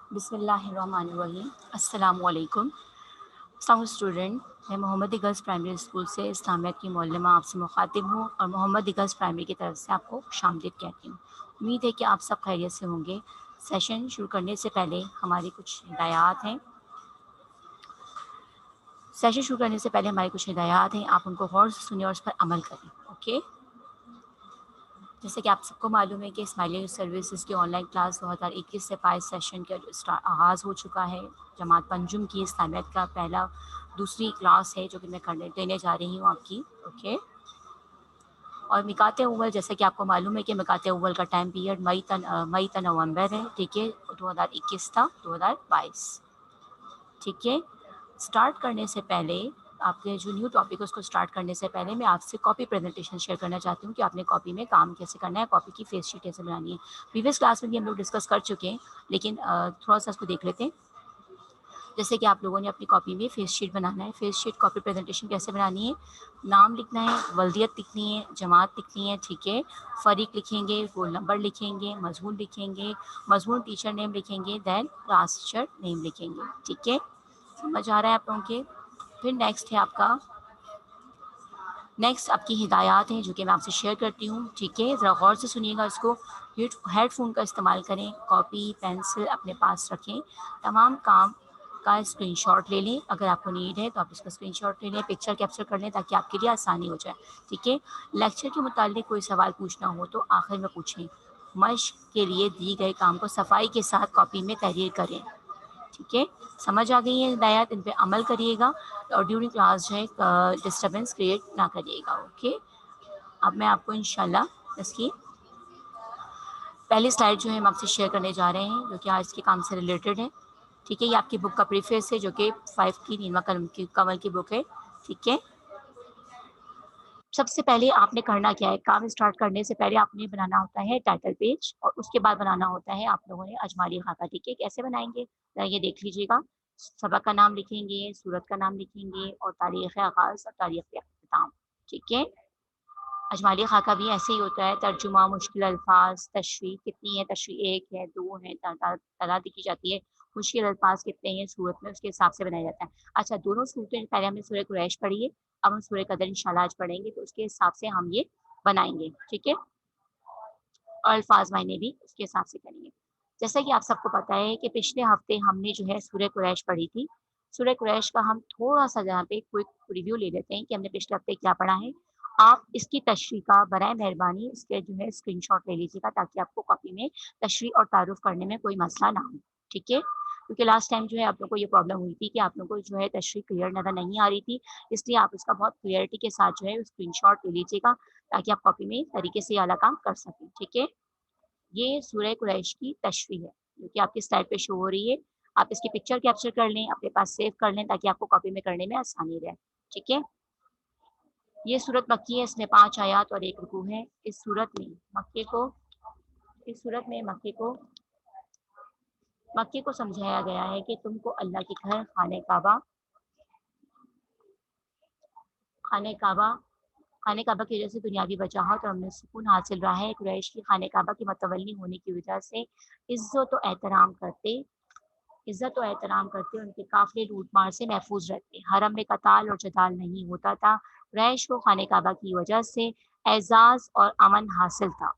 बिस्मिल्लाहिर्रहमानिर्रहीम। अस्सलाम वालेकुम। स्टूडेंट, मैं मोहम्मद गर्ल्स प्राइमरी स्कूल से इस्लामियत की मौलमा आपसे मुखातिब हूँ और मोहम्मद गर्ल्स प्राइमरी की तरफ से आपको खुशामदीद कहती हूँ। उम्मीद है कि आप सब खैरियत से होंगे। सेशन शुरू करने से पहले हमारी कुछ हिदायत हैं। आप उनको गौर से सुनिए और उस पर अमल करें। ओके। जैसे कि आप सबको मालूम है कि स्माइली सर्विसेज की ऑनलाइन क्लास 2021 से 22 सेशन का आगाज़ हो चुका है। जमात पंजुम की इस्लामियत का दूसरी क्लास है जो कि मैं देने जा रही हूँ आपकी। ओके। और मिकात अव्वल, जैसे कि आपको मालूम है कि मिकात अव्वल का टाइम पीरियड मई ता नवंबर है। ठीक है, 2021 था 2022। ठीक है। स्टार्ट करने से पहले, आपके जो न्यू टॉपिक है उसको स्टार्ट करने से पहले मैं आपसे कॉपी प्रेजेंटेशन शेयर करना चाहती हूँ कि आपने कॉपी में काम कैसे करना है, कॉपी की फेस शीट कैसे बनानी है। प्रीवियस क्लास में भी हम लोग डिस्कस कर चुके हैं, लेकिन थोड़ा सा इसको देख लेते हैं। जैसे कि आप लोगों ने अपनी कॉपी में फेस शीट बनाना है। फेस शीट कॉपी प्रेजेंटेशन कैसे बनानी है? नाम लिखना है, वल्दियत लिखनी है, जमात लिखनी है। ठीक है। फरीक लिखेंगे, रोल नंबर लिखेंगे, मजमून लिखेंगे, मजमून टीचर नेम लिखेंगे, देन क्लास टीचर नेम लिखेंगे। ठीक है, समझ आ रहा है आप लोगों के? फिर नेक्स्ट आपकी हिदायत हैं जो कि मैं आपसे शेयर करती हूँ। ठीक है, ज़रा गौर से सुनिएगा इसको। हेडफोन का इस्तेमाल करें, कॉपी पेंसिल अपने पास रखें, तमाम काम का स्क्रीनशॉट ले लें। अगर आपको नीड है तो आप इसका स्क्रीनशॉट ले लें, पिक्चर कैप्चर कर लें ताकि आपके लिए आसानी हो जाए। ठीक है। लेक्चर के मुतालिक कोई सवाल पूछना हो तो आखिर में पूछें। मश्क के लिए दी गए काम को सफाई के साथ कॉपी में तहरीर करें। ठीक है, समझ आ गई है हिदायत, इन पे अमल करिएगा और ड्यूरिंग क्लास जो है डिस्टर्बेंस क्रिएट ना करिएगा। ओके। अब मैं आपको इंशाल्लाह इसकी पहली स्लाइड जो है हम आपसे शेयर करने जा रहे हैं, जो कि आज के काम से रिलेटेड है। ठीक है, ये आपकी बुक का प्रीफेस है जो कि 5 की नीलमा कमल की बुक है। ठीक है। सबसे पहले आपने करना क्या है, काम स्टार्ट करने से पहले आपने बनाना होता है टाइटल पेज और उसके बाद बनाना होता है आप लोगों ने अजमाली खाका। ठीक है, कैसे बनाएंगे जरा ये देख लीजिएगा। सबक का नाम लिखेंगे, सूरत का नाम लिखेंगे और तारीख़ आगाज़ और तारीख़ अख्ताम। ठीक है। अजमाली खाका भी ऐसे ही होता है, तर्जुमा, मुश्किल अल्फाज, तशरीह कितनी है, तशरीह 1 है, 2 है, तादाद लिखी जाती है, मुश्किल अल्फाज कितने हैं सूरत में, उसके हिसाब से बनाया जाता है। अच्छा, दोनों सूरतें पहले हमने सूरह कुरैश पढ़ी है, अब हम सूरह कदर इंशाल्लाह आज पढ़ेंगे, तो उसके हिसाब से हम ये बनाएंगे। ठीक है, और अल्फाज मायने भी उसके हिसाब से करेंगे। जैसा कि आप सबको पता है कि पिछले हफ्ते हमने जो है सूरह कुरैश पढ़ी थी। सूरह कुरैश का हम थोड़ा सा यहाँ पे क्विक रिव्यू ले लेते हैं कि हमने पिछले हफ्ते क्या पढ़ा है। आप इसकी तशरीह का बराए मेहरबानी इसके जो है स्क्रीनशॉट ले लीजिएगा ताकि आपको कॉपी में तशरीह और तारुफ करने में कोई मसला ना हो। ठीक है, क्योंकि लास्ट टाइम जो है आप लोग को ये प्रॉब्लम हुई थी कि आप लोगों को जो है तशरीह क्लियर नज़र नहीं आ रही थी, इसलिए आप इसका बहुत क्लियरिटी के साथ जो है स्क्रीनशॉट ले लीजिएगा ताकि आप कॉपी में तरीके से ये वाला काम कर सकें। ठीक है, ये सूरह कुरैश की तशरीह है जो कि आपकी स्लाइड पे शो हो रही है। आप इसकी पिक्चर कैप्चर कर लें, अपने पास सेव कर लें ताकि आपको कॉपी में करने में आसानी रहे। ठीक है, ये सूरत मक्की है, इसमें 5 आयात और 1 रुकू है। इस सूरत में मक्के को समझाया गया है कि तुमको अल्लाह के घर खाने काबा खाने काबा की वजह से दुनियावी बचाहत और अमन सुकून हासिल रहा है। कुरैश की खाने काबा की मतवल्ली होने की वजह से इज्जत और एहतराम करते उनके काफिले लूटमार से महफूज रहते। हरम में कताल और जदाल नहीं होता था। कुरैश को खाने काबा की वजह से एजाज और अमन हासिल था।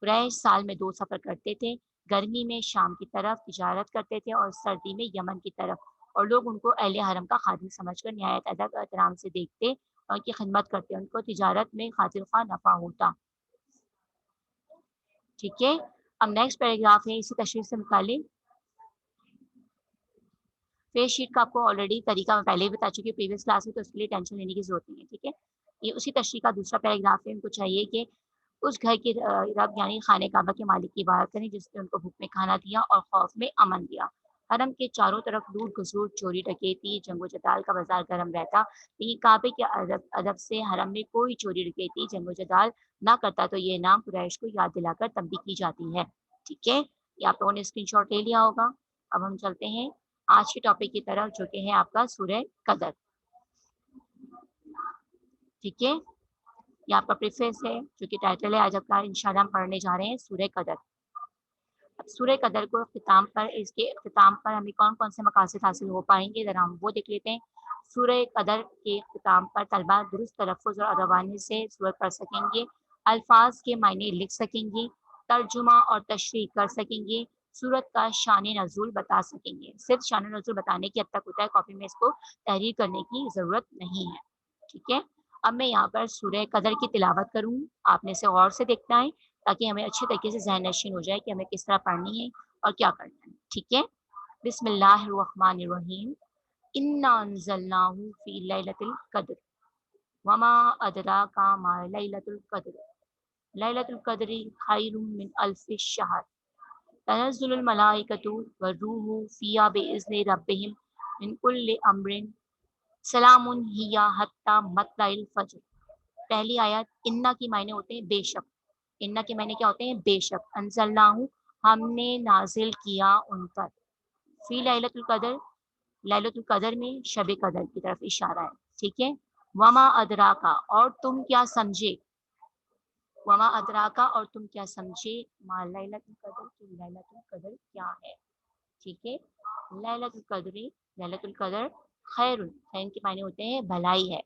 कुरैश साल में 2 सफ़र करते थे, गर्मी में शाम की तरफ तिजारत करते थे और सर्दी में यमन की तरफ, और लोग उनको अहले हरम का खादिम समझकर नहायत अदब और एहतराम से देखते और उनकी खिदमत करते। उनको तिजारत में खातिर खा नफ़ा होता। ठीक है, अब नेक्स्ट पैराग्राफ है, इसी तशरीह से मुतालिक फेस शीट का आपको ऑलरेडी तरीका मैं पहले ही बता चुकी हूँ प्रीवियस क्लास में, तो उसके लिए टेंशन लेने की जरूरत नहीं है। ठीक है, ये उसी तशरीह का दूसरा पैराग्राफ है। उनको चाहिए कि उस घर के रब यानी खाने काबा के मालिक की इबादत करें जिसने उनको भूख में खाना दिया और खौफ में अमन दिया। हरम के चारों तरफ लूट खसूट, चोरी डकैती, जंगो जदाल का बाजार गर्म रहता, लेकिन काबे के अदब से हरम में कोई चोरी डकैती जंगो जदाल ना करता, तो ये नाम कुरैश को याद दिलाकर तंबीह की जाती है। ठीक है, ये आप लोगों ने स्क्रीनशॉट ले लिया होगा। अब हम चलते हैं आज के टॉपिक की तरफ जो कि है आपका सूरह कदर। ठीक है, ये आपका प्रीफेस है जो कि टाइटल है। आज आपका इंशाल्लाह हम पढ़ने जा रहे हैं सूरह कदर। سورہ قدر کو اختتام پر اس کے اختتام پر ہمیں کون کون سے مقاصد حاصل ہو پائیں گے، ذرا ہم وہ دیکھ لیتے ہیں۔ سورہ قدر کے اختتام پر طلبہ درست تلفظ اور روانی سے سورت پڑھ سکیں گے، الفاظ کے معنی لکھ سکیں گے، ترجمہ اور تشریح کر سکیں گے، سورت کا شان نزول بتا سکیں گے۔ صرف شان نزول بتانے کی حد تک ہوتا ہے، کاپی میں اس کو تحریر کرنے کی ضرورت نہیں ہے، ٹھیک ہے۔ اب میں یہاں پر سورہ قدر کی تلاوت کروں، آپ نے اسے غور سے دیکھنا ہے تاکہ ہمیں اچھے طریقے سے ذہن نشین ہو جائے کہ ہمیں کس طرح پڑھنی ہے اور کیا کرنا ہے، ٹھیک ہے۔ بسم اللہ الرحمن الرحیم، انا انزلناہ فی لیلۃ القدر وما ادراک ما لیلۃ القدر لیلۃ القدر خیر من الف شہر تنزل الملائکۃ والروح فیہا بإذن ربہم من کل امر سلام ہی حتی مطلع الفجر۔ پہلی آیت انا کی معنی ہوتے ہیں بے شک، انا کے معنی کیا ہوتے ہیں بے شک، انزلناہ ہم نے نازل کیا ان پر، فی لیلۃ القدر لیلۃ القدر میں شب قدر کی طرف اشارہ ہے، ٹھیک ہے۔ وما ادراکا اور تم کیا سمجھے، وما ادراکا اور تم کیا سمجھے، ما لیلۃ القدر کی لیلۃ القدر کیا ہے، ٹھیک ہے۔ لیلۃ القدر لیلۃ القدر خیر، خیر کے معنی ہوتے ہیں بھلائی ہے،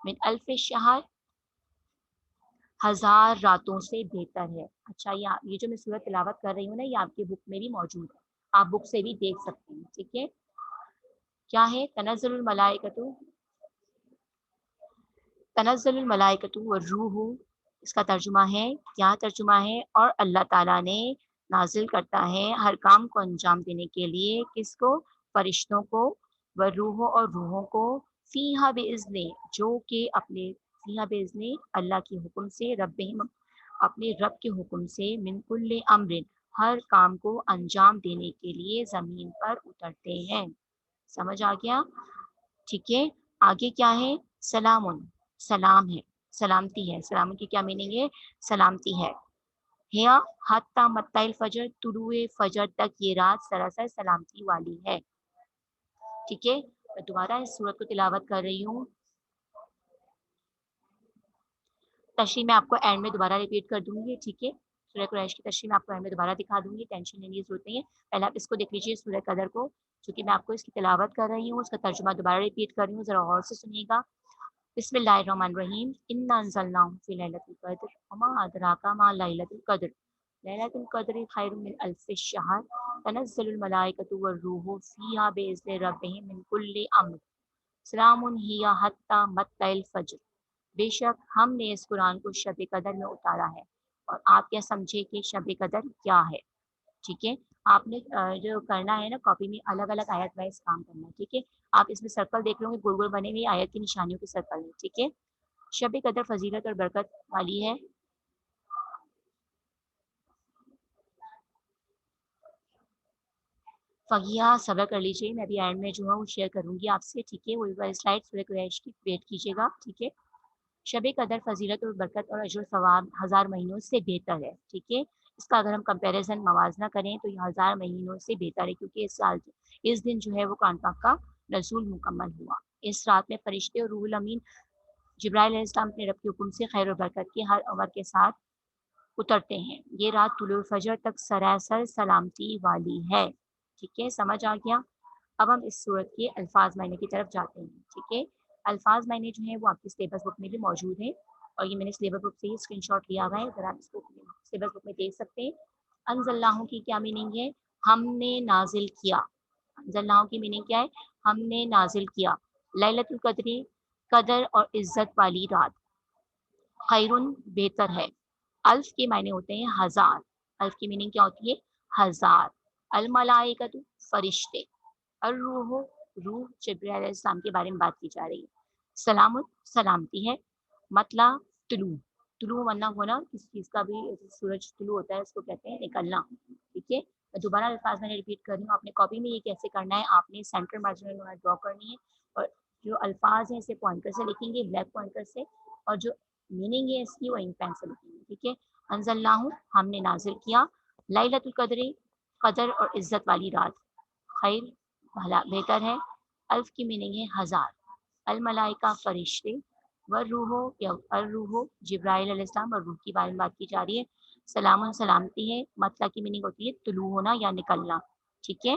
من الف شہر ہزار راتوں سے بہتر ہے۔ اچھا یہ جو میں سورۃ تلاوت کر رہی ہوں نا، یہ آپ کی بک میں بھی موجود ہے، آپ بک سے بھی دیکھ سکتے ہیں، ٹھیک ہے۔ کیا ہے تنزل الملائکۃ، تنزل الملائکۃ والروح، اس کا ترجمہ ہے، کیا ترجمہ ہے، اور اللہ تعالیٰ نے نازل کرتا ہے ہر کام کو انجام دینے کے لیے کس کو، فرشتوں کو، والروح اور روحوں کو، فیہا باذن جو کہ اپنے، فیہا باذن اللہ کے حکم سے، ربہم اپنے رب کے حکم سے، من کل امر ہر کام کو انجام دینے کے لیے زمین پر اترتے ہیں۔ سمجھ آ گیا، ٹھیک ہے۔ آگے کیا ہے، سلام، سلام ہے، سلامتی ہے، سلام کی کیا میننگ ہے، سلامتی ہے، ہیا حتی مطلع الفجر طلوع فجر تک یہ رات سراسر سلامتی والی ہے، ٹھیک ہے۔ میں دوبارہ اس سورت کو تلاوت کر رہی ہوں، تشریح میں آپ کو اینڈ میں دوبارہ ریپیٹ کر دوں گی، ٹھیک ہے۔ سورہ قریش کی تشریح میں آپ کو اینڈ میں دوبارہ دکھا دوں گی، ٹینشن لینے کی ضرورت نہیں ہے، پہلے آپ اس کو دیکھ لیجیے سورہ قدر کو، چونکہ میں آپ کو اس کی تلاوت کر رہی ہوں، اس کا ترجمہ دوبارہ ریپیٹ کر رہی ہوں، ذرا غور سے سنیے گا۔ بسم اللہ الرحمن الرحیم، انا انزلناہ فی لیلۃ القدر وما ادراک ما لیلۃ القدر لیلۃ القدر خیر من الف شہر تنزل الملائکۃ والروح فیہا باذن ربہم من کل امر سلام ہی حتی مطلع الفجر۔ بے شک ہم نے اس قرآن کو شب قدر میں اتارا ہے، اور آپ کیا سمجھے کہ شب قدر کیا ہے، ٹھیک ہے۔ آپ نے جو کرنا ہے نا، کاپی میں الگ الگ آیت وائز کام کرنا ہے، ٹھیک ہے۔ آپ اس میں سرکل دیکھ لو گے، گول گول بنے ہوئے آیت کی نشانیوں کے سرکل ہیں، ٹھیک ہے۔ شب قدر فضیلت اور برکت والی ہے، فقیہ صبر کر لیجیے، میں ابھی اینڈ میں جو ہے وہ شیئر کروں گی آپ سے، ٹھیک ہے۔ وہی والی سلائڈ سورہ قریش کی ویٹ کیجیے گا، ٹھیک ہے۔ شب قدر فضیلت اور برکت اور اجر و ثواب ہزار مہینوں سے بہتر ہے، ٹھیک ہے۔ اس کا اگر ہم کمپیریزن موازنہ کریں تو یہ ہزار مہینوں سے بہتر ہے، کیونکہ اس دن جو ہے وہ قرآن پاک کا نزول مکمل ہوا۔ اس رات میں فرشتے اور روح الامین جبرائیل علیہ السلام اپنے رب کے حکم سے خیر و برکت کے ہر عمر کے ساتھ اترتے ہیں۔ یہ رات طلوع فجر تک سراسر سلامتی والی ہے، ٹھیک ہے، سمجھ آ گیا۔ اب ہم اس صورت کے الفاظ معنی کی طرف جاتے ہیں، ٹھیک ہے۔ الفاظ معنی جو ہیں وہ آپ کی سلیبس بک میں بھی موجود ہیں، اور یہ میں نے سلیبس بک سے ہی اسکرین شاٹ لیا ہوا ہے، اگر آپ اس کو سلیبس بک میں دیکھ سکتے ہیں۔ انزلناہ کی کیا میننگ ہے، ہم نے نازل کیا، انزلناہ کی میننگ کیا ہے، ہم نے نازل کیا۔ لیلۃ القدر قدر اور عزت والی رات، خیرن بہتر ہے، الف کے معنی ہوتے ہیں ہزار، الف کی میننگ کیا ہوتی ہے، ہزار، الملائکۃ فرشتے، الروح روح جبرائیل علیہ السلام کے بارے میں بات کی جا رہی ہے، سلام سلامتی ہے، مطلع طلوع، طلوع ورنہ ہونا کسی چیز کا بھی، سورج طلوع ہوتا ہے اس کو کہتے ہیں نکلنا، ٹھیک ہے۔ میں دوبارہ الفاظ میں نے ریپیٹ کر رہی ہوں، آپ نے کاپی میں یہ کیسے کرنا ہے، آپ نے سینٹر مارجن ڈرا کرنی ہے، اور جو الفاظ ہیں اسے پوائنٹر سے لکھیں گے، بلیک پوائنٹر سے، اور جو میننگ ہے اس کی وہ انک پین سے لکھیں گے، ٹھیک ہے۔ انزلناہ ہم نے نازل کیا، لیلۃ القدر قدر اور عزت والی رات، خیر بھلا بہتر ہے، الف کی میننگ ہے ہزار، الملائکہ فرشتے، والروح یا الروح جبرائیل علیہ السلام اور روح کی بارے میں بات کی جا رہی ہے، सलामुन सलामती है, मतला की मीनिंग होती है तुलू होना या निकलना। ठीक है,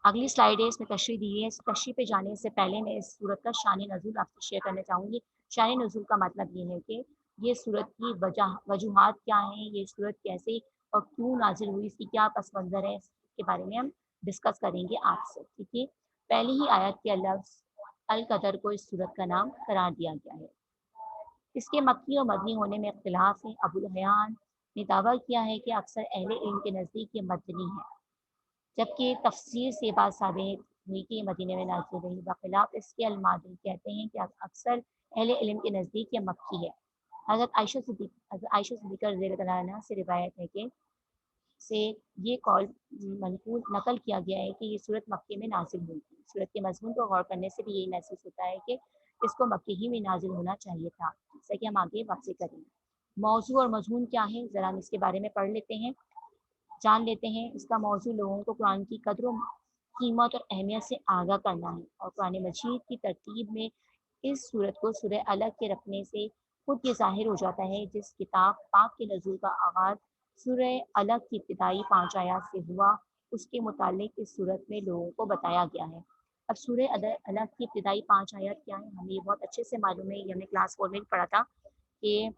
अगली स्लाइड है, इसमें तशरीह दी है। इस तशरीह पे जाने से पहले मैं इस सूरत का शान नज़ूल आपसे शेयर करना चाहूँगी। शान नज़ूल का मतलब ये है कि ये सूरत की वजूहात क्या हैं, ये सूरत कैसे और क्यों नाजिल हुई, इसकी क्या पस मंज़र है, इसके बारे में हम डिस्कस करेंगे आपसे। ठीक है, पहली ही आयत के लफ्ज़ अल कदर को इस सूरत का नाम करार दिया गया है। इसके मक्की और मदनी होने में इख्तिलाफ है। अबुल हयान ने दावा किया है कि अक्सर अहले इल्म के नज़दीक ये मदनी है, जबकि तफसीर से बात साबित हुई कि ये मदीने में नाज़िल हुई। बखिलाफ इसके अलमादी कहते हैं कि अक्सर अहले इल्म के नज़दीक ये मक्की है। हज़रत आयशा सिद्दीक़ा रज़ियल्लाहु अन्हा से रिवायत है कि से ये कौल मनकूल नकल किया गया है कि ये सूरत मक्के में नाजिल हुई थी। सूरत के मज़मून को गौर करने से भी यही महसूस होता है कि इसको मक्के ही में नाजिल होना चाहिए था, जैसा कि हम आगे वाज़ेह करेंगे। मौज़ू और मज़मून क्या है, ज़रा हम इसके बारे में पढ़ लेते हैं, जान लेते हैं। इसका मौज़ू लोगों को कुरान की कदर कीमत और अहमियत से आगाह करना है, और कुरान मजीद की तरतीब में इस सूरत को सूरह अलग के रखने से खुद ये ज़ाहिर हो जाता है। जिस किताब पाक के नज़ूल का आगाज़ सूरह अलग की इब्तिदाई 5 आयत से हुआ, उसके मुतालिक इस सूरत में लोगों को बताया गया है। अब सूरह अलग की इब्तिदाई 5 आयत क्या है, हमें ये बहुत अच्छे से मालूम है, ये हमने क्लास 4 में भी पढ़ा था कि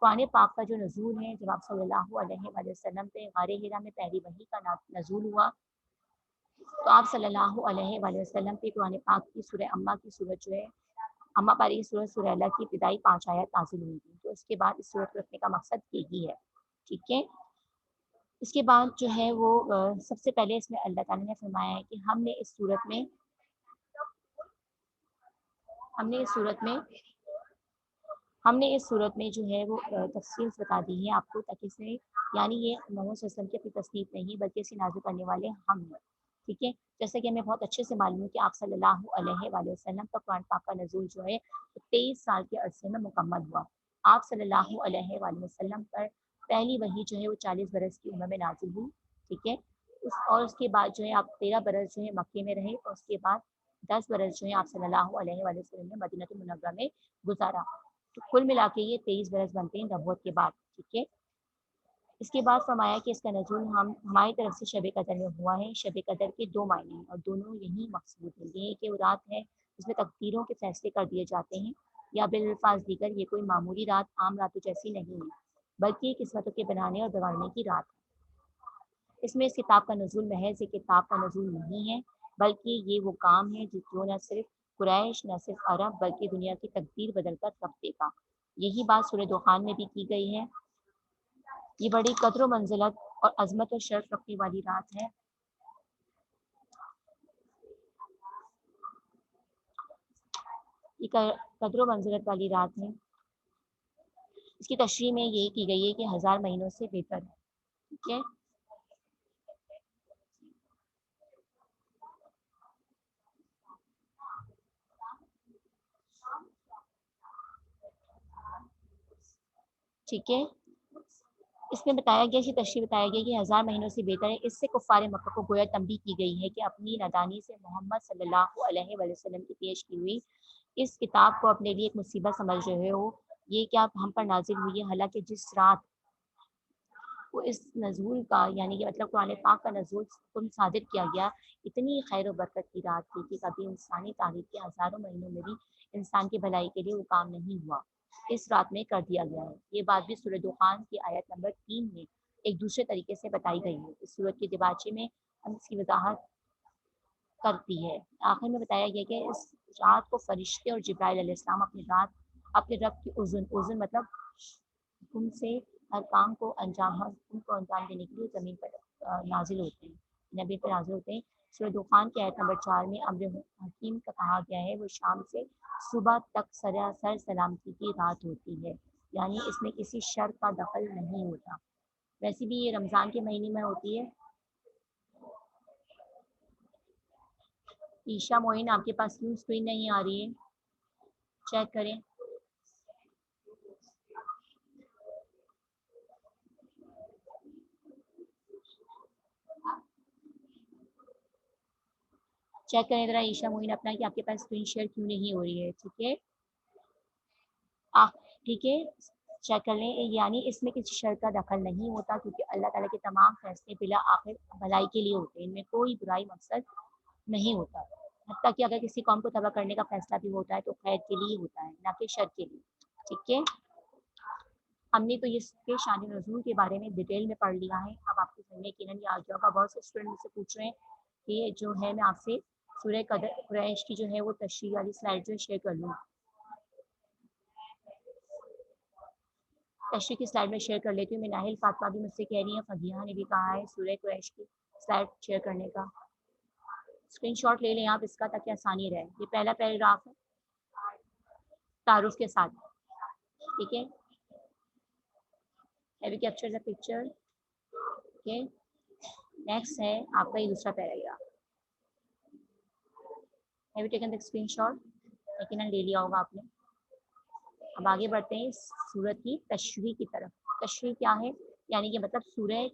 कुरान पाक का जो नज़ूल है, जब आप सल्लल्लाहु अलैहि वसल्लम पे गारे हिरा में पहली वही का नज़ूल हुआ, तो आप सल्लल्लाहु अलैहि वसल्लम पे कुरान पाक की सूरह अम्मा की सूरत जो है, अम्मा पारी की सूरत सूरह अलग की इब्तिदाई 5 आयत नाज़िल हुई थी। तो इसके बाद इस सूरत को रखने का मकसद यही है। ठीक है? इसके बाद जो है वो सबसे पहले इसमें अल्लाह ताला ने फरमाया है कि हमने इस सूरत में हमने इस सूरत में जो है वो तफसील बता दी है आपको, ताकि इसमें यानी ये मोहम्मद सल्लल्लाहु अलैहि वसल्लम की अपनी तस्दीक नहीं, बल्कि इसे नाज़िल करने वाले हम हैं। ठीक है? जैसे कि हमें बहुत अच्छे से मालूम है कि आप सल्लल्लाहु अलैहि वसल्लम का कुरान पाक का नज़ूल जो है 23 साल के अरसे में मुकम्मल हुआ। आप सल्लल्लाहु अलैहि वसल्लम पर पहली वही जो है वो 40 बरस की उम्र में नाज़िल हुई। ठीक है? उसके बाद जो है आप 13 बरस जो है मक्के में रहे, और उसके बाद 10 बरस जो है आप सल्लल्लाहु अलैहि वसल्लम ने मदीनतुल मुनव्वरा में गुज़ारा। तो कुल मिला के ये 23 बरस बनते हैं नबूवत के बाद। ठीक है? इसके बाद फरमाया कि इसका नज़ूल हम हमारी तरफ से शब कदर में हुआ है। शब कदर के 2 मायने हैं, और दोनों यही मकसूद है। ये है कि वो रात है जिसमें तकदीरों के फैसले कर दिए जाते हैं, या बिलअल्फाज़ दीगर ये कोई मामूली रात आम रातों जैसी नहीं है, बल्कि किस्मतों के बनाने और बिगाड़ने की रात है। इसमें इस किताब का नुज़ूल महज़ एक किताब का नुज़ूल नहीं है, बल्कि ये वो काम है जो न सिर्फ़ कुरैश, न सिर्फ़ अरब, बल्कि दुनिया की तकदीर बदल कर रख देगा। यही बात सूरह दुखान में भी की गई है। ये बड़ी कद्र मंज़िलत और अज़मत और शर्फ़ रखने वाली रात है। ये कद्र मंज़िलत वाली रात है। इसकी तशरीह में ये की गई है कि हज़ार महीनों से बेहतर है। ठीक है? ठीक है? इसमें बताया गया, इसी तशरीह बताया गया कि हज़ार महीनों से बेहतर है। इससे कुफ़ार मक्का को गोया तंबीह की गई है कि अपनी नादानी से मोहम्मद सल्लल्लाहु अलैहि वसल्लम की पेश की हुई इस किताब को अपने लिए एक मुसीबत समझ रहे हो। ये क्या हम पर नाजिल हुई है, हालांकि जिस रात को इस नज़ूल का यानी कि मतलब कुरान पाक का नज़ूल तुम सादिर किया गया, इतनी खैर बरकत की रात थी कि कभी इंसानी तारीख के हज़ारों महीनों में भी इंसान की भलाई के लिए वो काम नहीं हुआ, इस रात में कर दिया गया है। ये बात भी सूरह दुखान की आयत नंबर 3 में एक दूसरे तरीके से बताई गई है। इस सूरत के दिबाचे में हम इसकी वजाहत करती है। आखिर में बताया गया कि इस रात को फरिश्ते और जिब्राइल अलैहिस्सलाम अपने रब की उज़न मतलब हुक्म से हर काम को अंजाम देने के लिए ज़मीन पर नाजिल होते हैं, नबी पर नाजिल होते हैं। सूरह दुखान की आयत नंबर 4 में अम्र हकीम का कहा गया है, वो शाम से सुबह तक सरासर सलामती की रात होती है, यानी इसमें किसी शर का दखल नहीं होता। वैसे भी ये रमज़ान के महीने में होती है। ईशा मोइन, आपके पास क्यों स्क्रीन नहीं आ रही है? चेक करें। चेक करें ज़रा ईशा मोइन अपना कि आपके पास स्क्रीन शेयर क्यों नहीं हो रही है। ठीक है? आ ठीक है, चेक कर लें, यानी इसमें किसी शर का दखल नहीं होता, क्योंकि अल्लाह ताला के तमाम फैसले बिला आखिर भलाई के लिए होते हैं, इनमें कोई बुराई मकसद नहीं होता। हत्ता कि अगर किसी कौम को तबाह करने का फैसला भी होता है तो खैर के लिए होता है, ना कि शर के लिए। ठीक है, हमने तो इसके शान नज़ूल के बारे में डिटेल में पढ़ लिया है। अब आपको समझ में यकीनन ये आ गया होगा। बहुत से स्टूडेंट मुझसे पूछ रहे हैं कि जो है मैं आपसे सूरह कुरैश की जो है वो तशरीह वाली स्लाइड जो है शेयर कर लूँ। तशरीह की स्लाइड में शेयर कर लेती हूँ। मिनाहिल फातिमा भी मुझसे कह रही है, फजीहा ने भी कहा है सूरह कुरैश की स्लाइड शेयर करने का। स्क्रीनशॉट ले लें आप इसका, ताकि आसानी रहे। ये पहला पैराग्राफ है तारुफ के साथ, ठीक है। Have you captured the picture? Okay, next है आपका ये दूसरा paragraph. Have you taken the screenshot? यकीनन ले लिया होगा आपने। अब आगे बढ़ते हैं सूरत की तशरीह की तरफ। तशरीह क्या है? यानी कि मतलब सूरह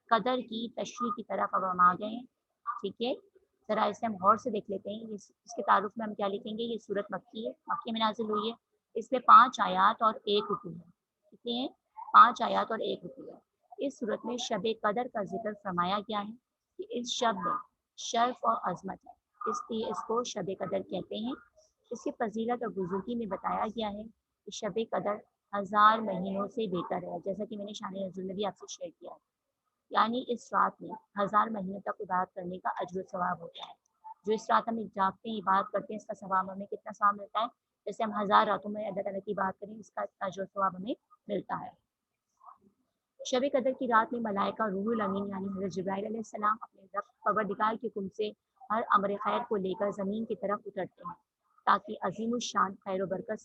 कदर की तशरीह की तरफ अब हम आ गए हैं, ठीक है। ज़रा इसे हम गौर से देख लेते हैं। इसके तारुफ में हम क्या लिखेंगे? ये सूरत मक्की है, मक्की में नाजिल हुई है। इसमें 5 आयात और 1 रुकू है। कितनी है? 5 आयात और 1 रुकू है। इस सूरत में शब कदर का जिक्र फरमाया गया है कि इस शब में शर्फ और अजमत है, इसलिए इसको शब कदर कहते हैं। इसकी फजीलत और बुजुर्गी में बताया गया है कि शब कदर 1000 महीनों से बेहतर है, जैसा कि मैंने शान नज़ुल में भी आपसे शेयर किया है। यानी इस रात में 1000 महीनों तक इबादत करने का अज्र सवाब होता है। जो इस रात हम जागते हैं, इबादत करते हैं, इसका सवाब हमें कितना सवाब मिलता है? जैसे हम 1000 रातों में अल्लाह ताला की इबादत करें, इसका अज्र सवाब हमें मिलता है। शब कदर की रात में मलाइका रूहुल अमीन यानी हज़रत जिब्राइल अलैहिस्सलाम अपने रब परवरदिगार के हुक्म से हर अमर खैर को लेकर ज़मीन की तरफ उतरते हैं, ताकि अजीम शान खैर बरकत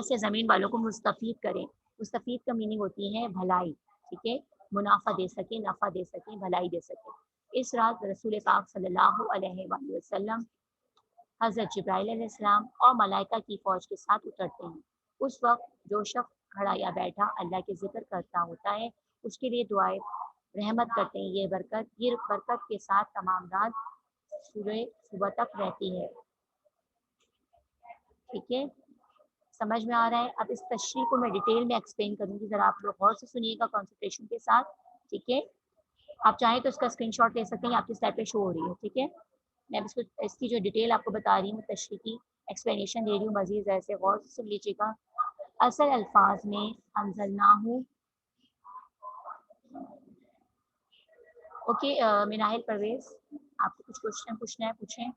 से ज़मीन वालों को मुस्तफ़ीद करें। मुस्तफ़ीद का मीनिंग होती है भलाई, ठीक है। मुनाफा दे सके, नफ़ा दे सके, भलाई दे सके। इस रात रसूल पाक सल्लल्लाहु अलैहि वसल्लम हज़रत जिब्राइल अलैहिस्सलाम और मलाइका की फ़ौज के साथ उतरते हैं। उस वक्त जो शख्स खड़ा या बैठा अल्लाह के ज़िक्र करता होता है, उसके लिए दुआए रहमत करते हैं। ये बरकत के साथ तमाम रात सूरह सुबह तक रहती है, ठीक है। समझ में आ रहा है? अब इस तशरीह को मैं डिटेल में एक्सप्लेन करूँगी, ज़रा आप लोग गौर से सुनिएगा कंसंट्रेशन के साथ, ठीक है। आप चाहें तो इसका स्क्रीनशॉट ले सकते हैं, आपकी स्लाइड पे शो हो रही है, ठीक है। मैं इसको इसकी जो डिटेल आपको बता रही हूँ, तशरीह की एक्सप्लेनेशन दे रही हूँ, मज़ीद ऐसे गौर से सुन लीजिएगा। असल अल्फाज में अंज़लनाहु, ओके। मिनाहिल परवेज़, आपको कुछ क्वेश्चन पूछना है, पूछें।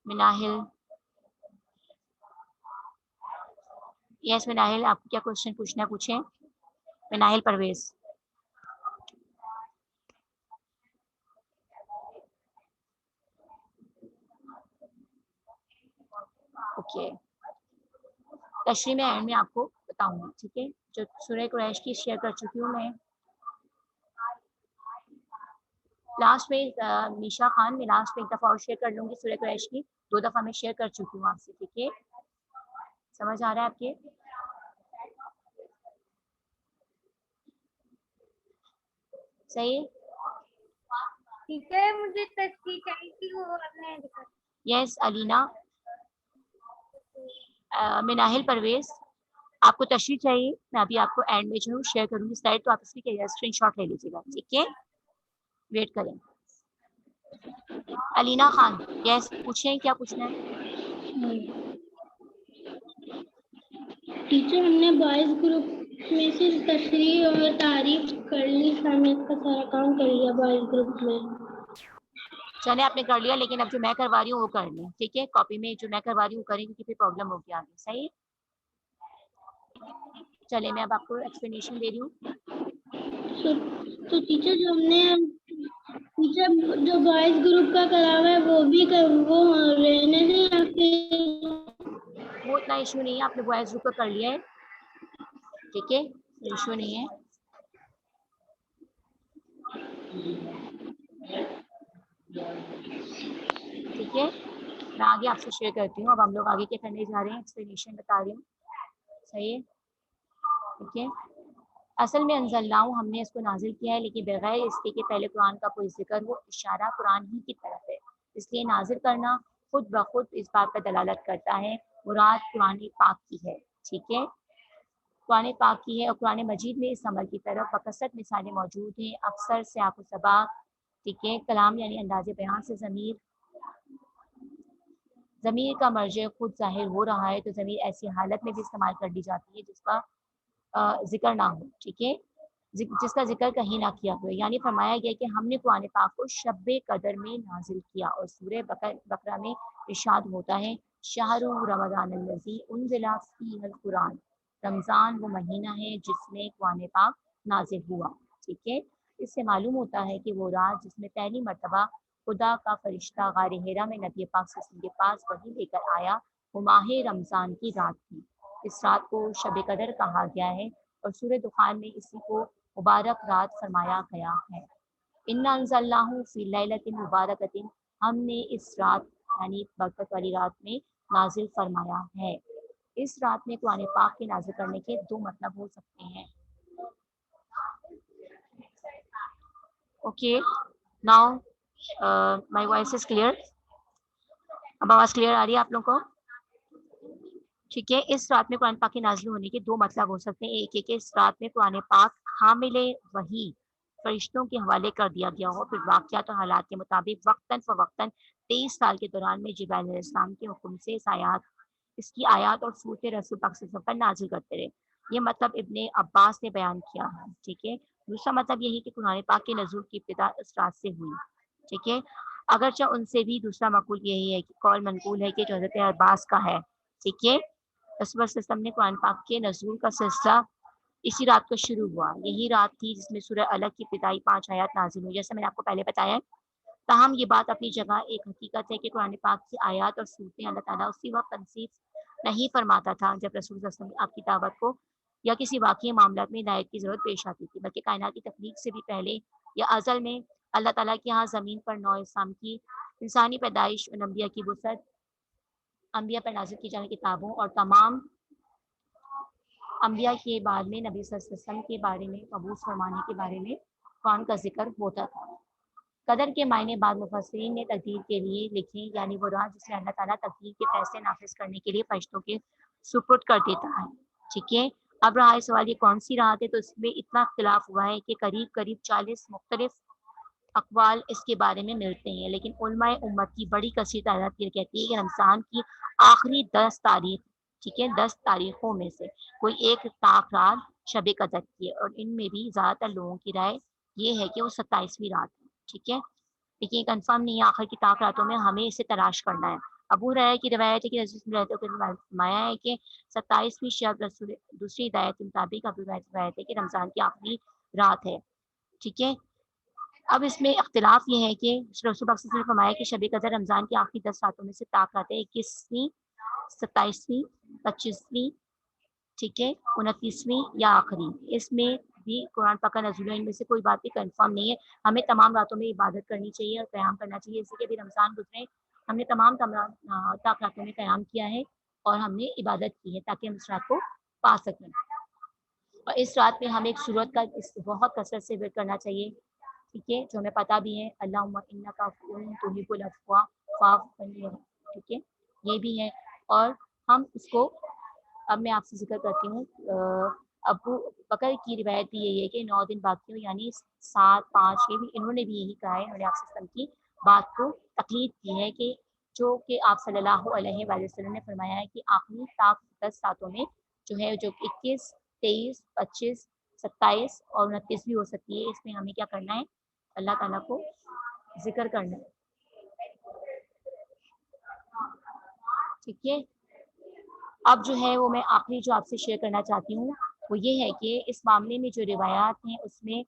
मिनाहिल, यस मिनाहिल, आपको क्या क्वेश्चन पूछना है, पूछें। मिनाहिल परवेज़। ओके, तशरीह में एंड में आपको बताऊंगी, ठीक है। जो सूरह कुरैश की शेयर कर चुकी हूँ मैं लास्ट में, निशा खान, मैं लास्ट में एक दफ़ा और शेयर कर लूँगी सूरह कुरैश की। 2 दफ़ा मैं शेयर कर चुकी हूँ आपसे, ठीक है। समझ आ रहा है आपके? सही है? ठीक है, मुझे तस्वीर चाहिए थी, वो आपने दिखा। यस अलीना। मिनाहिल परवेज़, आपको तशरीह चाहिए? मैं अभी आपको एंड में जो शेयर करूँगी स्लाइड, तो आप इसकी स्क्रीनशॉट ले लीजिएगा, ठीक है। वेट करें। अलीना खान, यस पूछें, क्या पूछना है? टीचर, हमने बॉयज ग्रुप में से तशरीह और तारीफ कर ली, हमने इसका सारा काम कर लिया बॉयज ग्रुप में। चले, आपने कर लिया, लेकिन अब जो मैं करवा रही हूँ वो कर लें, ठीक है। कॉपी में जो मैं करवा रही हूँ करें, क्योंकि फिर प्रॉब्लम होगी आगे, सही है। चले, मैं अब आपको एक्सप्लेनेशन दे रही हूँ। तो टीचर, जो बॉयज ग्रुप का करा हुआ है वो भी वो रहने दें या फिर? वो इतना इशू नहीं है, आपने बॉयज ग्रुप का कर लिया है, ठीक है, इशू नहीं है। ठीक है, मैं आगे आपसे शेयर करती हूँ। अब हम लोग आगे क्या करने जा रहे हैं, एक्सप्लेनेशन बता रही हूँ, सही है, ठीक है। اصل میں انزلناہو ہم نے اس کو نازل کیا ہے، لیکن بغیر اس کے کہ پہلے قرآن کا کوئی ذکر ہو، اشارہ قرآن ہی کی طرف ہے، اس لیے نازل کرنا خود بخود اس بات پر دلالت کرتا ہے مراد قرآن پاک کی ہے، ٹھیک ہے، قرآن پاک کی ہے، اور قرآن مجید میں اس عمل کی طرف بکثرت مثالیں موجود ہیں، اکثر سیاق و سباق، ٹھیک ہے، کلام یعنی انداز بیان سے ضمیر کا مرجع خود ظاہر ہو رہا ہے، تو ضمیر ایسی حالت میں بھی استعمال کر لی جاتی ہے جس کا ذکر نہ ہو، ٹھیک ہے، جس کا ذکر کہیں نہ کیا ہو، یعنی فرمایا گیا کہ ہم نے قرآن پاک کو شب قدر میں نازل کیا، اور سورہ بقرہ میں ارشاد ہوتا ہے شہر رمضان الذی انزل فیہ القرآن، رمضان وہ مہینہ ہے جس میں قرآن پاک نازل ہوا، ٹھیک ہے، اس سے معلوم ہوتا ہے کہ وہ رات جس میں پہلی مرتبہ خدا کا فرشتہ غار حرا میں نبی پاک صلی اللہ علیہ وسلم کے پاس وحی لے کر آیا، وہ ماہ رمضان کی رات تھی، اس رات کو شب قدر کہا گیا ہے، اور سورہ دخان میں اسی کو مبارک رات فرمایا گیا ہے۔ انا انزلناہ فی لیلۃ مبارکۃ، ہم نے اس رات یعنی برکت والی رات میں نازل فرمایا ہے۔ اس رات میں قرآن پاک کے نازل کرنے کے دو مطلب ہو سکتے ہیں۔ Okay now my voice is clear, اب آواز کلیئر آ رہی ہے آپ لوگوں کو؟ ٹھیک ہے، اس رات میں قرآن پاک کے نازل ہونے کے دو مطلب ہو سکتے ہیں، ایک ہے کہ اس رات میں قرآن پاک حامل وحی فرشتوں کے حوالے کر دیا گیا ہو، پھر واقعات اور حالات کے مطابق وقتاً فوقتاً 23 سال کے دوران میں جبرائیل علیہ السلام کے حکم سے اس کی آیات اور صورت رسول پاک صلی اللہ علیہ وسلم پر نازل کرتے رہے، یہ مطلب ابن عباس نے بیان کیا ہے، ٹھیک ہے، دوسرا مطلب یہی کہ قرآن پاک کے نزول کی ابتدا اس رات سے ہوئی، ٹھیک ہے، اگرچہ ان سے بھی دوسرا مقول یہی ہے کہ قول منقول ہے کہ جو حضرت عباس کا ہے، ٹھیک ہے، رسول اللہ صلی اللہ علیہ وسلم نے قرآن پاک کے نزول کا سلسلہ اسی رات کو شروع ہوا، یہی رات تھی جس میں سورہ الگ کی ابتدائی 5 آیات نازل ہوئی، جیسے میں نے آپ کو پہلے بتایا ہے، تاہم یہ بات اپنی جگہ ایک حقیقت ہے کہ قرآن پاک کی آیات اور صورتیں اللہ تعالیٰ اسی وقت تنصیب نہیں فرماتا تھا جب رسول اللہ صلی اللہ علیہ وسلم آپ کی دعوت کو یا کسی واقعی معاملات میں ہدایت کی ضرورت پیش آتی تھی، بلکہ کائنات کی تخلیق سے بھی پہلے یا ازل میں اللہ تعالیٰ کے یہاں زمین پر نو اسلام کی انسانی پیدائش اور انبیاء کی وسعت، انبیاء پر نازل کی جانے کتابوں اور تمام انبیاء کے بعد میں نبی صلی اللہ علیہ وسلم کے بارے میں مبعوث فرمانے کے بارے میں قرآن کا ذکر ہوتا تھا۔ قدر کے معنی بعد مفسرین نے تقدیر کے لیے لکھے، یعنی وہ رات جس میں اللہ تعالیٰ تقدیر کے فیصلے نافذ کرنے کے لیے فرشتوں کے سپرد کر دیتا ہے، ٹھیک ہے، اب رہا سوال یہ کون سی رات ہے، تو اس میں اتنا اختلاف ہوا ہے کہ قریب 40 مختلف اقوال اس کے بارے میں ملتے ہیں، لیکن علماء امت کی بڑی کثیر تعداد یہ کہتی ہے کہ رمضان کی آخری 10 تاریخ، ٹھیک ہے، 10 تاریخوں میں سے کوئی ایک طاق رات شب قدر کی ہے، اور ان میں بھی زیادہ تر لوگوں کی رائے یہ ہے کہ وہ 27ویں رات ہے، ٹھیک ہے، لیکن یہ کنفرم نہیں ہے، آخر کی طاق راتوں میں ہمیں اسے تلاش کرنا ہے۔ ابو ہریرہ کی روایت ہے کہ رسول اللہ صلی اللہ علیہ وسلم نے فرمایا ہے کہ 27ویں شب رسول دوسری ہدایت کے مطابق ابو ہریرہ کی روایت ہے کہ رمضان کی آخری رات ہے، ٹھیک ہے، اب اس میں اختلاف یہ ہے کہ رسول پاک صلی اللہ علیہ وسلم نے فرمایا کہ شب قدر رمضان کی آخری 10 راتوں میں سے طاق راتیں 21ویں، 27ویں، 25ویں، ٹھیک ہے، 29ویں یا آخری، اس میں بھی قرآن پاک کا نزول ہے، ان میں سے کوئی بات بھی کنفرم نہیں ہے، ہمیں تمام راتوں میں عبادت کرنی چاہیے اور قیام کرنا چاہیے، اسی کہ ابھی رمضان گزرے ہم نے تمام طاق راتوں میں قیام کیا ہے اور ہم نے عبادت کی ہے تاکہ ہم اس رات کو پا سکیں، اور اس رات میں ہمیں ایک صورت کا بہت کثرت سے ذکر کرنا چاہیے، ٹھیک ہے، جو ہمیں پتہ بھی ہے، اللہم انک عفو تحب العفو فاعف عنی، ٹھیک ہے، یہ بھی ہے، اور ہم اس کو اب میں آپ سے ذکر کرتی ہوں، ابو بکر کی روایت بھی یہی ہے کہ 9 دن باقی ہو، یعنی 7 5 یہ بھی انہوں نے بھی یہی کہا ہے، انہوں نے آپ سے کی بات کو تقلید کی ہے کہ جو کہ آپ صلی اللہ علیہ وآلہ وسلم نے فرمایا ہے کہ آخری طاق 10 راتوں میں جو ہے جو 21 23 25 27 اور 29 بھی ہو سکتی ہے، اس میں ہمیں کیا کرنا ہے، اللہ تعالیٰ کو ذکر کرنا ہے، ٹھیک ہے، اب جو ہے وہ میں آخری جو آپ سے شیئر کرنا چاہتی ہوں وہ یہ ہے کہ اس معاملے میں جو روایات ہیں اس میں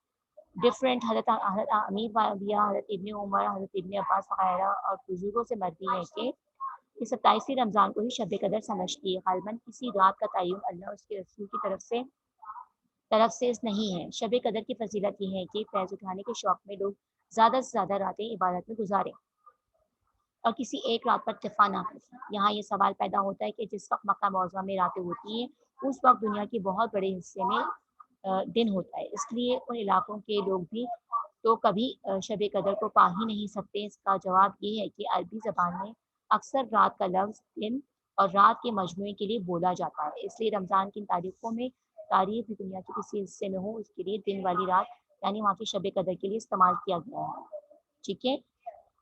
ڈفرینٹ حضرت امیر وادیہ، حضرت ابن عمر، حضرت ابن عباس وغیرہ اور بزرگوں سے مروی ہے کہ 27ویں رمضان کو ہی شب قدر سمجھتی ہے، غالباً کسی رات کا تعین اللہ اس کے رسول کی طرف سے اس نہیں ہے، شب قدر کی فضیلت یہ ہے کہ فیض اٹھانے کے شوق میں لوگ زیادہ سے زیادہ راتیں عبادت میں گزاریں اور کسی ایک رات پر اکتفا نہ کریں۔ یہاں یہ سوال پیدا ہوتا ہے کہ جس وقت مکہ معظمہ میں راتیں ہوتی ہیں اس وقت دنیا کے بہت بڑے حصے میں दिन होता है, इसलिए उन इलाकों के लोग भी तो कभी शब कदर को पा ही नहीं सकते। इसका जवाब ये है कि अरबी ज़बान में अक्सर रात का लफ्ज़ दिन और रात के मजमूए के लिए बोला जाता है, इसलिए रमज़ान की तारीखों में तारीख भी दुनिया के किसी हिस्से में हो उसके लिए दिन वाली रात यानी वहाँ की शब कदर के लिए इस्तेमाल किया गया है। ठीक है।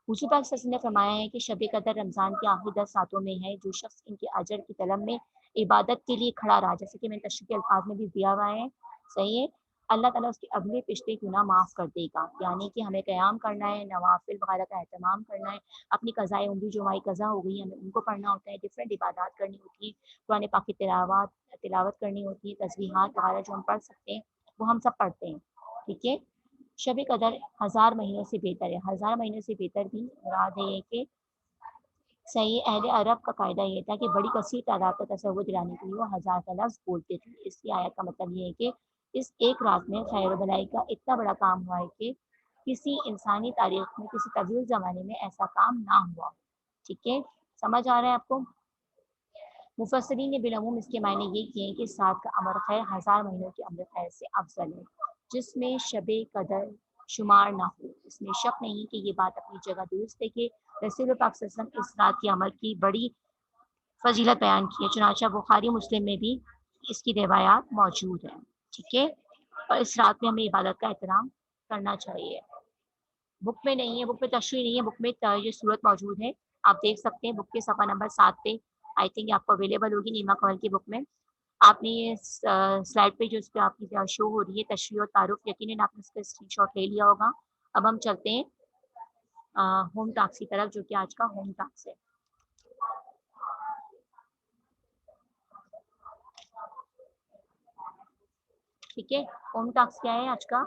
हुज़ूर पाक सल्लल्लाहु अलैहि वसल्लम ने फरमाया है कि शब कदर रमज़ान के आखिरी 10 रातों में है। जो शख्स इनके अजर की तलब में इबादत के लिए खड़ा रहा, जैसे कि मैंने तशरीह के अल्फाज में भी दिया हुआ है, सही है, अल्लाह ताला उसके अगले पिछले गुनाह माफ़ कर देगा। यानी कि हमें क़याम करना है, नवाफ़िल वगैरह का एहतमाम करना है, अपनी क़ज़ाए उम्री जो हमारी क़ज़ा हो गई है हमें उनको पढ़ना होता है, डिफरेंट इबादत करनी होती है, कुरान पाक की तिलावत करनी होती है, तस्बीहात वगैरह जो हम पढ़ सकते हैं वो हम सब पढ़ते हैं। ठीक है। शब कदर हज़ार महीनों से बेहतर है। हज़ार महीनों से बेहतर भी मुराद है कि सही अहले अरब का कायदा ये था कि बड़ी कसीर तादाद का तसव्वुर दिलाने के लिए वो हज़ार का लफ्ज़ बोलते थे। इसकी आयत का मतलब ये है कि इस एक रात में खैर व भलाई का इतना बड़ा काम हुआ है कि किसी इंसानी तारीख़ में, किसी तवील ज़माने में ऐसा काम ना हुआ। ठीक है, समझ आ रहा है आपको? मुफस्सिरीन ने बिलअमूम इसके मायने ये किए हैं कि इस रात का अमर खैर हज़ार महीनों के अमर खैर से अफ़ज़ल है, जिसमें शब कदर शुमार ना हो। इसमें शक नहीं कि ये बात अपनी जगह दुरुस्त है कि रसूल पाक सल्लल्लाहु अलैहि वसल्लम इस रात के अमल की बड़ी फ़जीलत बयान की है। चुनांचे बुखारी मुस्लिम में भी इसकी रिवायात मौजूद है। ठीक है, और इस रात में हमें इबादत का एहतराम करना चाहिए। बुक में नहीं है, बुक में तशरीह नहीं है, बुक में ये सूरत मौजूद है, आप देख सकते हैं बुक के सफ़ा नंबर 7 पे आई थिंक आपको अवेलेबल होगी नीमा कमल की बुक में। आपने ये स्लाइड पे जो इसपे आपकी शो हो रही है तशरीह और तारुफ, यकीनन आपने इसका स्क्रीनशॉट ले लिया होगा। अब हम चलते हैं होम टास्क की तरफ, जो कि आज का होम टास्क है। ठीक है, होम टास्क क्या है आज का?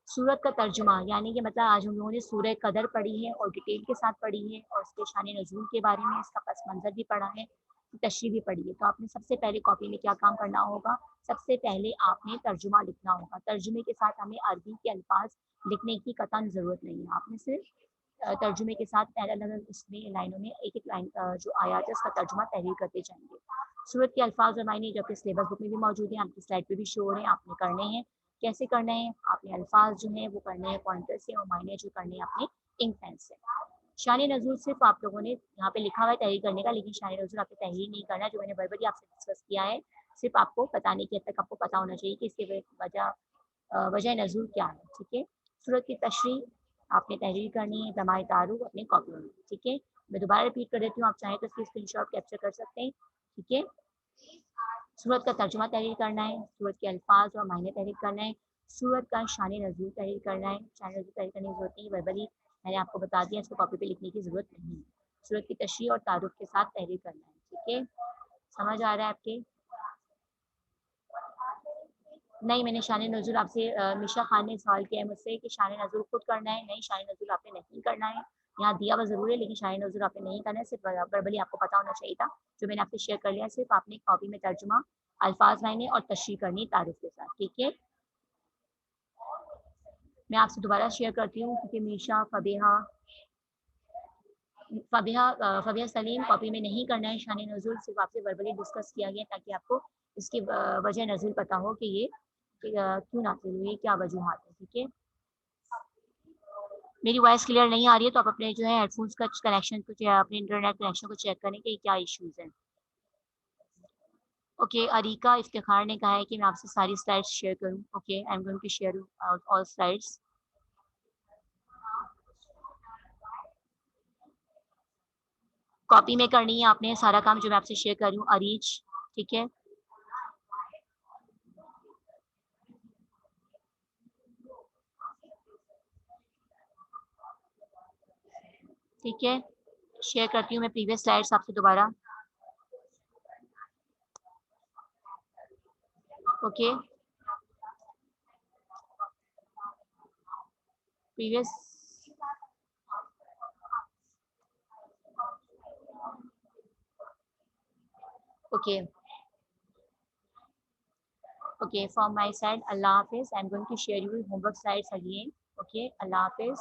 सूरत का तर्जुमा, यानी कि मतलब आज हम लोगों ने सूरह कदर पढ़ी है और डिटेल के साथ पढ़ी है और इसके शान नज़ूल के बारे में, इसका पस मंज़र भी पढ़ा है, तशरीह भी पढ़ी है। तो आपने सबसे पहले कॉपी में क्या काम करना होगा? सबसे पहले आपने तर्जुमा लिखना होगा। तर्जुमे के साथ हमें अरबी के अल्फाज लिखने की कतई ज़रूरत नहीं है। आपने सिर्फ तर्जुमे के साथ अलग-अलग इसमें लाइनों में एक-एक लाइन जो आयात है उसका तर्जुमा तहरीर करते जाएँगे। सूरत के अल्फाज और मायने जो आपके सिलेबस बुक में भी मौजूद हैं, आपकी स्लाइड पे भी शो हो रहे हैं, आपने करने हैं। कैसे करना है? आपने अल्फाज जो हैं वो करने हैं पॉइंटर से और मायने जो करने हैं अपने इंक पेन से। शान नज़ूल सिर्फ़ आप लोगों ने यहाँ पे लिखा हुआ है तहरीर करने का, लेकिन शान नज़ूल आपने तहरीर नहीं करना है, जो मैंने वर्बली आपसे डिस्कस किया है। सिर्फ़ आपको बताने की हद तक आपको पता होना चाहिए कि इसकी वजह नज़ूल क्या है। ठीक है? सूरत की तशरीह आपने तहरीर करनी है, दमाए तारुफ अपनी कॉपी में। ठीक है? मैं दोबारा रिपीट कर देती हूँ, आप चाहें तो इसकी स्क्रीनशॉट कैप्चर कर सकते हैं। ठीक है? सूरत का तर्जुमा तहरीर करना है, सूरत के अल्फाज और मायने तहरीर करना है, सूरत का शान नज़ूल तहरीर करना है। शान नज़ूल तहरीर करने की ज़रूरत नहीं, वर्बली मैंने आपको बता दिया, इसको कॉपी पे लिखने की ज़रूरत नहीं है। सूरत की तशरीह और तारुफ के साथ तहरीर करना है। ठीक है? समझ आ रहा है आपके? नहीं, मैंने शान नज़ूल आपसे मिशा खान ने सवाल किया है मुझसे कि शान नज़ूल खुद करना है। नहीं, शान नज़ूल आपने नहीं करना है। यहाँ दिया हुआ ज़रूर है, लेकिन शान नज़ूल आपने नहीं करना है, सिर्फ़ वर्बली आपको पता होना चाहिए था, जो मैंने आपसे शेयर कर लिया। सिर्फ़ आपने कॉपी में तर्जुमा, अल्फाज मायने और तशरीह करनी तारुफ के साथ। ठीक है? मैं आपसे दोबारा शेयर करती हूँ क्योंकि मीशा, फ़बिहा सलीम कॉपी में नहीं करना है शान नज़ूल, सिर्फ़ आपसे वर्बली डिस्कस किया गया ताकि आपको इसकी वजह नज़ूल पता हो कि ये क्यों नाज़िल हुई, क्या वजूहात है। ठीक है? मेरी वॉइस क्लियर नहीं आ रही है तो आप अपने जो है हेडफ़ोन्स का कनेक्शन को अपने इंटरनेट कनेक्शन को चेक करें कि क्या इश्यूज़ हैं। ओके, अरीका इफ्तिखार ने कहा है कि मैं आपसे सारी स्लाइड्स शेयर करूँ। Okay, I am going to share all slides. Copy में करनी है आपने सारा काम जो मैं आपसे शेयर कर रही हूँ अरीज। ठीक है? ठीक है? शेयर करती हूँ मैं प्रीवियस स्लाइड्स आपसे दोबारा। Okay? Previous okay. Okay, from my side, Allah Hafiz. I'm going to share you homework slides again. Okay, Allah Hafiz.